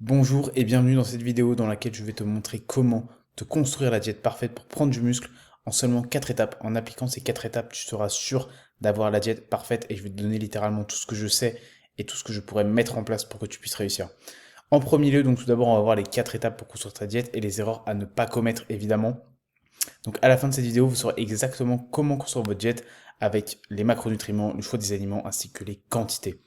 Bonjour et bienvenue dans cette vidéo dans laquelle je vais te montrer comment te construire la diète parfaite pour prendre du muscle en seulement 4 étapes. En appliquant ces 4 étapes, tu seras sûr d'avoir la diète parfaite et je vais te donner littéralement tout ce que je sais et tout ce que je pourrais mettre en place pour que tu puisses réussir. En premier lieu, donc tout d'abord, on va voir les 4 étapes pour construire ta diète et les erreurs à ne pas commettre évidemment. Donc à la fin de cette vidéo, vous saurez exactement comment construire votre diète avec les macronutriments, le choix des aliments ainsi que les quantités.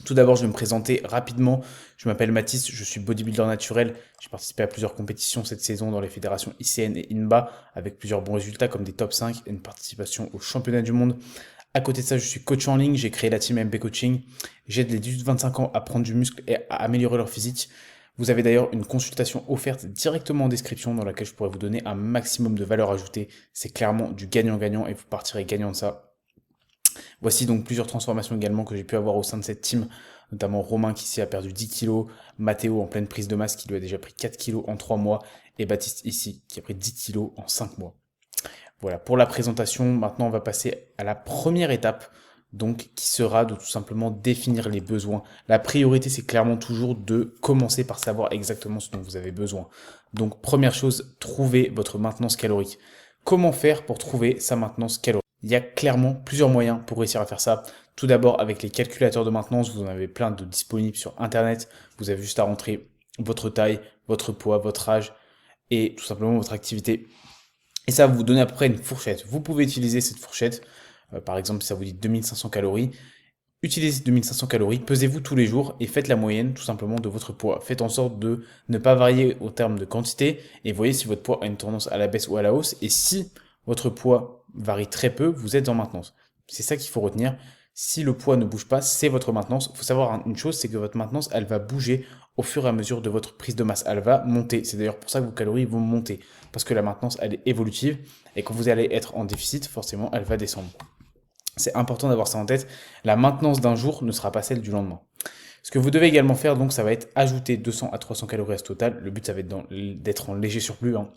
Tout d'abord, je vais me présenter rapidement. Je m'appelle Mathis, je suis bodybuilder naturel. J'ai participé à plusieurs compétitions cette saison dans les fédérations ICN et INBA avec plusieurs bons résultats comme des top 5 et une participation au championnat du monde. À côté de ça, je suis coach en ligne. J'ai créé la team MP Coaching. J'aide les 18-25 ans à prendre du muscle et à améliorer leur physique. Vous avez d'ailleurs une consultation offerte directement en description dans laquelle je pourrais vous donner un maximum de valeur ajoutée. C'est clairement du gagnant-gagnant et vous partirez gagnant de ça. Voici donc plusieurs transformations également que j'ai pu avoir au sein de cette team, notamment Romain qui ici a perdu 10 kilos, Mathéo en pleine prise de masse qui lui a déjà pris 4 kilos en 3 mois, et Baptiste ici qui a pris 10 kilos en 5 mois. Voilà, pour la présentation, maintenant on va passer à la première étape, donc qui sera de tout simplement définir les besoins. La priorité, c'est clairement toujours de commencer par savoir exactement ce dont vous avez besoin. Donc première chose, trouvez votre maintenance calorique. Comment faire pour trouver sa maintenance calorique? Il y a clairement plusieurs moyens pour réussir à faire ça. Tout d'abord, avec les calculateurs de maintenance, vous en avez plein de disponibles sur Internet. Vous avez juste à rentrer votre taille, votre poids, votre âge et tout simplement votre activité. Et ça va vous donner à peu près une fourchette. Vous pouvez utiliser cette fourchette. Par exemple, si ça vous dit 2500 calories, utilisez 2500 calories, pesez-vous tous les jours et faites la moyenne tout simplement de votre poids. Faites en sorte de ne pas varier au terme de quantité et voyez si votre poids a une tendance à la baisse ou à la hausse. Et si votre poids varie très peu, vous êtes en maintenance. C'est ça qu'il faut retenir. Si le poids ne bouge pas, c'est votre maintenance. Il faut savoir une chose, c'est que votre maintenance, elle va bouger au fur et à mesure de votre prise de masse. Elle va monter. C'est d'ailleurs pour ça que vos calories vont monter. Parce que la maintenance, elle est évolutive. Et quand vous allez être en déficit, forcément, elle va descendre. C'est important d'avoir ça en tête. La maintenance d'un jour ne sera pas celle du lendemain. Ce que vous devez également faire, donc, ça va être ajouter 200 à 300 calories à ce total. Le but, ça va être d'être en léger surplus, hein.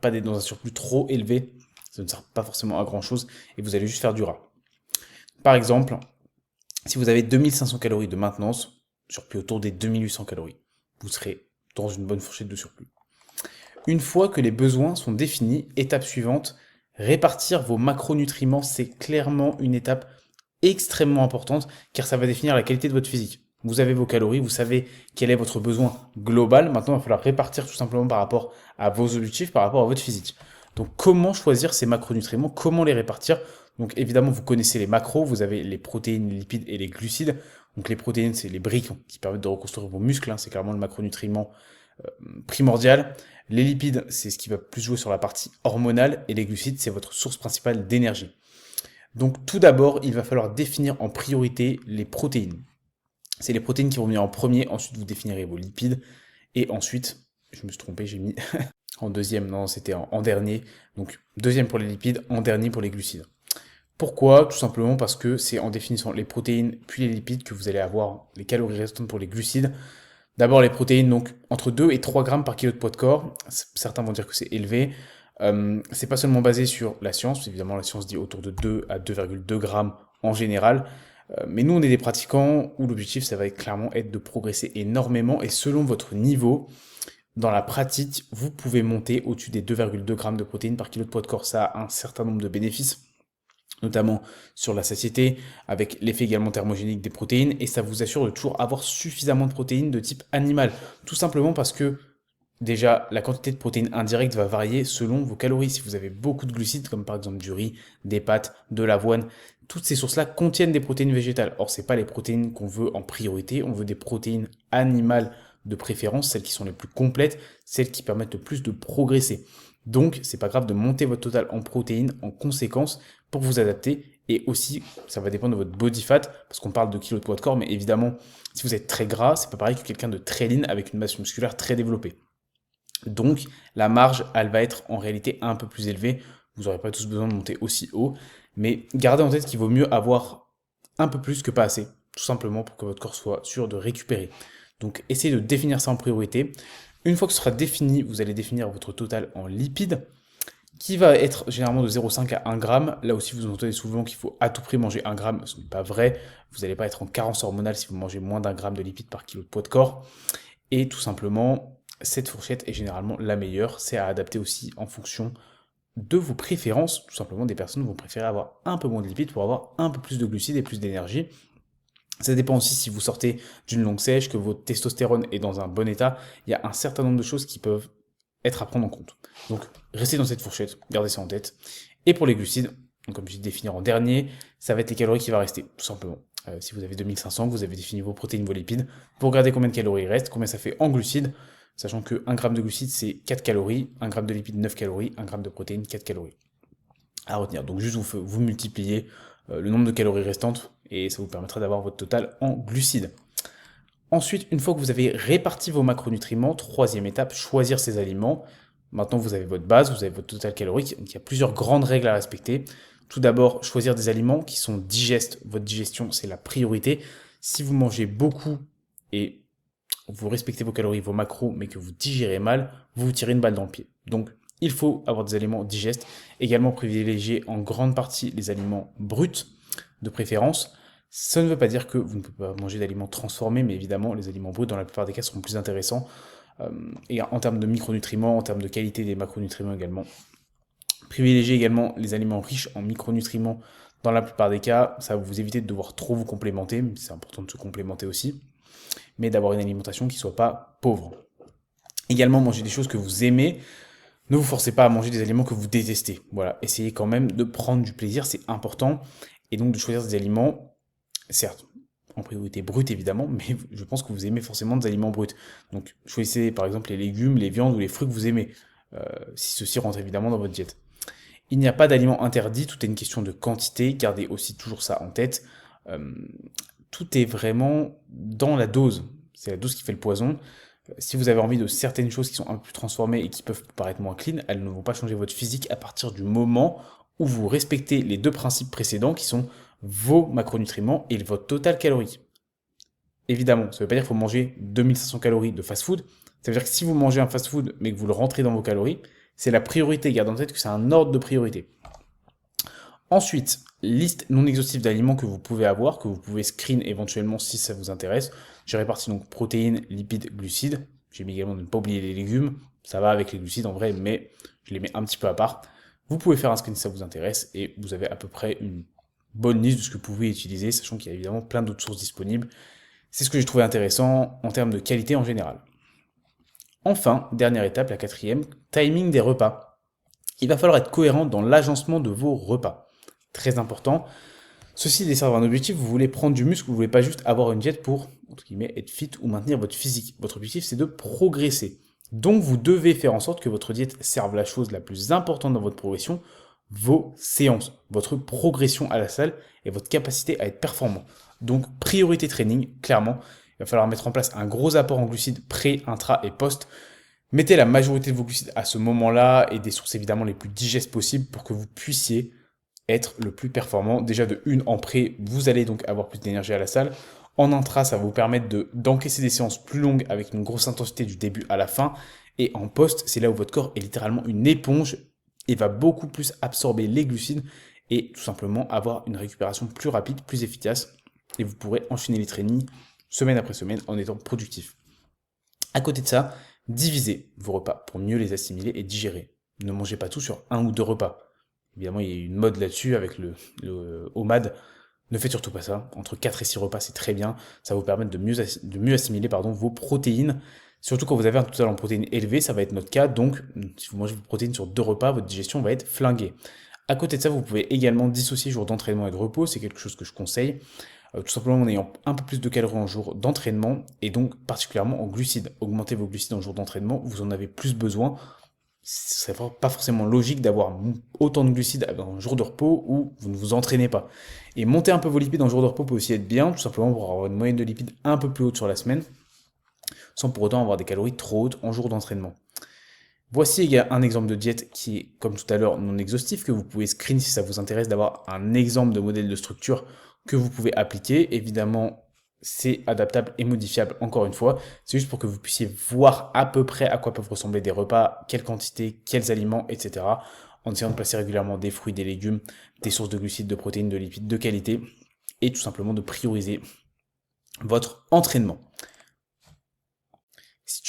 Pas d'être dans un surplus trop élevé. Ça ne sert pas forcément à grand chose et vous allez juste faire du gras. Par exemple, si vous avez 2500 calories de maintenance, surplus autour des 2800 calories, vous serez dans une bonne fourchette de surplus. Une fois que les besoins sont définis, étape suivante, répartir vos macronutriments, c'est clairement une étape extrêmement importante car ça va définir la qualité de votre physique. Vous avez vos calories, vous savez quel est votre besoin global. Maintenant, il va falloir répartir tout simplement par rapport à vos objectifs, par rapport à votre physique. Donc, comment choisir ces macronutriments? Comment les répartir? Donc, évidemment, vous connaissez les macros. Vous avez les protéines, les lipides et les glucides. Donc, les protéines, c'est les briques qui permettent de reconstruire vos muscles, hein. C'est clairement le macronutriment primordial. Les lipides, c'est ce qui va plus jouer sur la partie hormonale. Et les glucides, c'est votre source principale d'énergie. Donc tout d'abord, il va falloir définir en priorité les protéines. C'est les protéines qui vont venir en premier, ensuite vous définirez vos lipides, et ensuite, je me suis trompé, j'ai mis en deuxième, non, c'était en dernier. Donc deuxième pour les lipides, en dernier pour les glucides. Pourquoi? Tout simplement parce que c'est en définissant les protéines puis les lipides que vous allez avoir les calories restantes pour les glucides. D'abord les protéines, donc entre 2 et 3 grammes par kilo de poids de corps. Certains vont dire que c'est élevé. C'est pas seulement basé sur la science, évidemment la science dit autour de 2 à 2,2 grammes en général, mais nous on est des pratiquants où l'objectif ça va clairement être de progresser énormément et selon votre niveau, dans la pratique, vous pouvez monter au-dessus des 2,2 grammes de protéines par kilo de poids de corps. Ça a un certain nombre de bénéfices, notamment sur la satiété, avec l'effet également thermogénique des protéines, et ça vous assure de toujours avoir suffisamment de protéines de type animal, tout simplement parce que déjà, la quantité de protéines indirectes va varier selon vos calories. Si vous avez beaucoup de glucides, comme par exemple du riz, des pâtes, de l'avoine, toutes ces sources-là contiennent des protéines végétales. Or, c'est pas les protéines qu'on veut en priorité, on veut des protéines animales de préférence, celles qui sont les plus complètes, celles qui permettent le plus de progresser. Donc, c'est pas grave de monter votre total en protéines en conséquence pour vous adapter. Et aussi, ça va dépendre de votre body fat, parce qu'on parle de kilos de poids de corps, mais évidemment, si vous êtes très gras, c'est pas pareil que quelqu'un de très lean avec une masse musculaire très développée. Donc, la marge, elle va être en réalité un peu plus élevée. Vous n'aurez pas tous besoin de monter aussi haut. Mais gardez en tête qu'il vaut mieux avoir un peu plus que pas assez. Tout simplement pour que votre corps soit sûr de récupérer. Donc, essayez de définir ça en priorité. Une fois que ce sera défini, vous allez définir votre total en lipides, qui va être généralement de 0,5 à 1 gramme. Là aussi, vous entendez souvent qu'il faut à tout prix manger 1 gramme. Ce n'est pas vrai. Vous n'allez pas être en carence hormonale si vous mangez moins d'1 gramme de lipides par kilo de poids de corps. Et tout simplement, cette fourchette est généralement la meilleure. C'est à adapter aussi en fonction de vos préférences. Tout simplement, des personnes vont préférer avoir un peu moins de lipides pour avoir un peu plus de glucides et plus d'énergie. Ça dépend aussi si vous sortez d'une longue sèche, que votre testostérone est dans un bon état. Il y a un certain nombre de choses qui peuvent être à prendre en compte. Donc, restez dans cette fourchette, gardez ça en tête. Et pour les glucides, donc comme je vais définir en dernier, ça va être les calories qui vont rester, tout simplement. Si vous avez 2500, vous avez défini vos protéines, vos lipides, vous regardez combien de calories il reste, combien ça fait en glucides, sachant que 1 gramme de glucides, c'est 4 calories, 1 gramme de lipides, 9 calories, 1 gramme de protéines, 4 calories. À retenir. Donc juste vous multipliez le nombre de calories restantes et ça vous permettra d'avoir votre total en glucides. Ensuite, une fois que vous avez réparti vos macronutriments, troisième étape, choisir ces aliments. Maintenant, vous avez votre base, vous avez votre total calorique. Donc, il y a plusieurs grandes règles à respecter. Tout d'abord, choisir des aliments qui sont digestes. Votre digestion, c'est la priorité. Si vous mangez beaucoup et vous respectez vos calories, vos macros, mais que vous digérez mal, vous vous tirez une balle dans le pied. Donc, il faut avoir des aliments digestes. Également, privilégier en grande partie les aliments bruts, de préférence. Ça ne veut pas dire que vous ne pouvez pas manger d'aliments transformés, mais évidemment, les aliments bruts, dans la plupart des cas, seront plus intéressants. Et en termes de micronutriments, en termes de qualité des macronutriments également. Privilégiez également les aliments riches en micronutriments. Dans la plupart des cas, ça va vous éviter de devoir trop vous complémenter, c'est important de se complémenter aussi, mais d'avoir une alimentation qui ne soit pas pauvre. Également, manger des choses que vous aimez. Ne vous forcez pas à manger des aliments que vous détestez. Voilà, essayez quand même de prendre du plaisir, c'est important. Et donc de choisir des aliments, certes, en priorité brut évidemment, mais je pense que vous aimez forcément des aliments bruts. Donc choisissez par exemple les légumes, les viandes ou les fruits que vous aimez, si ceux-ci rentrent évidemment dans votre diète. Il n'y a pas d'aliments interdits, tout est une question de quantité, gardez aussi toujours ça en tête. Euh, Tout est vraiment dans la dose, c'est la dose qui fait le poison. Si vous avez envie de certaines choses qui sont un peu plus transformées et qui peuvent paraître moins clean, elles ne vont pas changer votre physique à partir du moment où vous respectez les deux principes précédents qui sont vos macronutriments et votre total calorique. Évidemment, ça ne veut pas dire qu'il faut manger 2500 calories de fast-food. Ça veut dire que si vous mangez un fast-food mais que vous le rentrez dans vos calories, c'est la priorité. Gardez en tête que c'est un ordre de priorité. Ensuite, liste non exhaustive d'aliments que vous pouvez avoir, que vous pouvez screen éventuellement si ça vous intéresse. J'ai réparti donc protéines, lipides, glucides. J'ai mis également de ne pas oublier les légumes. Ça va avec les glucides en vrai, mais je les mets un petit peu à part. Vous pouvez faire un screen si ça vous intéresse et vous avez à peu près une bonne liste de ce que vous pouvez utiliser, sachant qu'il y a évidemment plein d'autres sources disponibles. C'est ce que j'ai trouvé intéressant en termes de qualité en général. Enfin, dernière étape, la quatrième, timing des repas. Il va falloir être cohérent dans l'agencement de vos repas. Très important. Ceci dessert un objectif, vous voulez prendre du muscle, vous voulez pas juste avoir une diète pour, entre guillemets, être fit ou maintenir votre physique. Votre objectif, c'est de progresser. Donc, vous devez faire en sorte que votre diète serve la chose la plus importante dans votre progression, vos séances, votre progression à la salle et votre capacité à être performant. Donc, priorité training, clairement. Il va falloir mettre en place un gros apport en glucides pré, intra et post. Mettez la majorité de vos glucides à ce moment-là et des sources évidemment les plus digestes possibles pour que vous puissiez être le plus performant. Déjà de une en pré, vous allez donc avoir plus d'énergie à la salle. En intra, ça va vous permettre d'encaisser des séances plus longues avec une grosse intensité du début à la fin. Et en post, c'est là où votre corps est littéralement une éponge et va beaucoup plus absorber les glucides et tout simplement avoir une récupération plus rapide, plus efficace. Et vous pourrez enchaîner les trainings semaine après semaine en étant productif. À côté de ça, divisez vos repas pour mieux les assimiler et digérer. Ne mangez pas tout sur un ou deux repas. Évidemment, il y a une mode là-dessus avec le OMAD. Ne faites surtout pas ça. Entre 4 et 6 repas, c'est très bien. Ça va vous permettre de mieux assimiler vos protéines. Surtout quand vous avez un total en protéines élevé, ça va être notre cas. Donc, si vous mangez vos protéines sur 2 repas, votre digestion va être flinguée. À côté de ça, vous pouvez également dissocier jour d'entraînement et de repos. C'est quelque chose que je conseille. Tout simplement en ayant un peu plus de calories en jour d'entraînement et donc particulièrement en glucides. Augmentez vos glucides en jour d'entraînement, vous en avez plus besoin. Ce serait pas forcément logique d'avoir autant de glucides en jour de repos où vous ne vous entraînez pas. Et monter un peu vos lipides en jour de repos peut aussi être bien, tout simplement pour avoir une moyenne de lipides un peu plus haute sur la semaine, sans pour autant avoir des calories trop hautes en jour d'entraînement. Voici un exemple de diète qui est, comme tout à l'heure, non exhaustif, que vous pouvez screen si ça vous intéresse d'avoir un exemple de modèle de structure que vous pouvez appliquer. Évidemment, c'est adaptable et modifiable encore une fois. C'est juste pour que vous puissiez voir à peu près à quoi peuvent ressembler des repas, quelle quantité, quels aliments, etc. En essayant de placer régulièrement des fruits, des légumes, des sources de glucides, de protéines, de lipides de qualité et tout simplement de prioriser votre entraînement.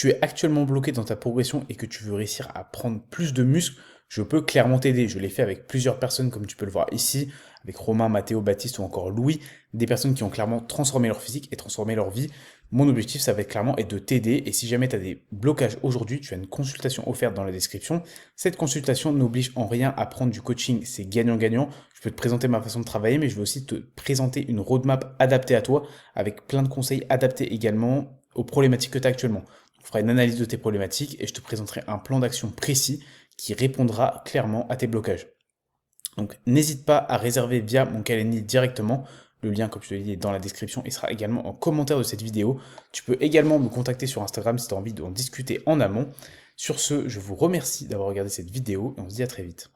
tu es actuellement bloqué dans ta progression et que tu veux réussir à prendre plus de muscles, je peux clairement t'aider. Je l'ai fait avec plusieurs personnes, comme tu peux le voir ici, avec Romain, Mathéo, Baptiste ou encore Louis, des personnes qui ont clairement transformé leur physique et transformé leur vie. Mon objectif, ça va être clairement de t'aider. Et si jamais tu as des blocages aujourd'hui, tu as une consultation offerte dans la description. Cette consultation n'oblige en rien à prendre du coaching, c'est gagnant-gagnant. Je peux te présenter ma façon de travailler, mais je vais aussi te présenter une roadmap adaptée à toi, avec plein de conseils adaptés également aux problématiques que tu as actuellement. On fera une analyse de tes problématiques et je te présenterai un plan d'action précis qui répondra clairement à tes blocages. Donc n'hésite pas à réserver via mon calendrier directement. Le lien, comme je te l'ai dit, est dans la description et sera également en commentaire de cette vidéo. Tu peux également me contacter sur Instagram si tu as envie d'en discuter en amont. Sur ce, je vous remercie d'avoir regardé cette vidéo et on se dit à très vite.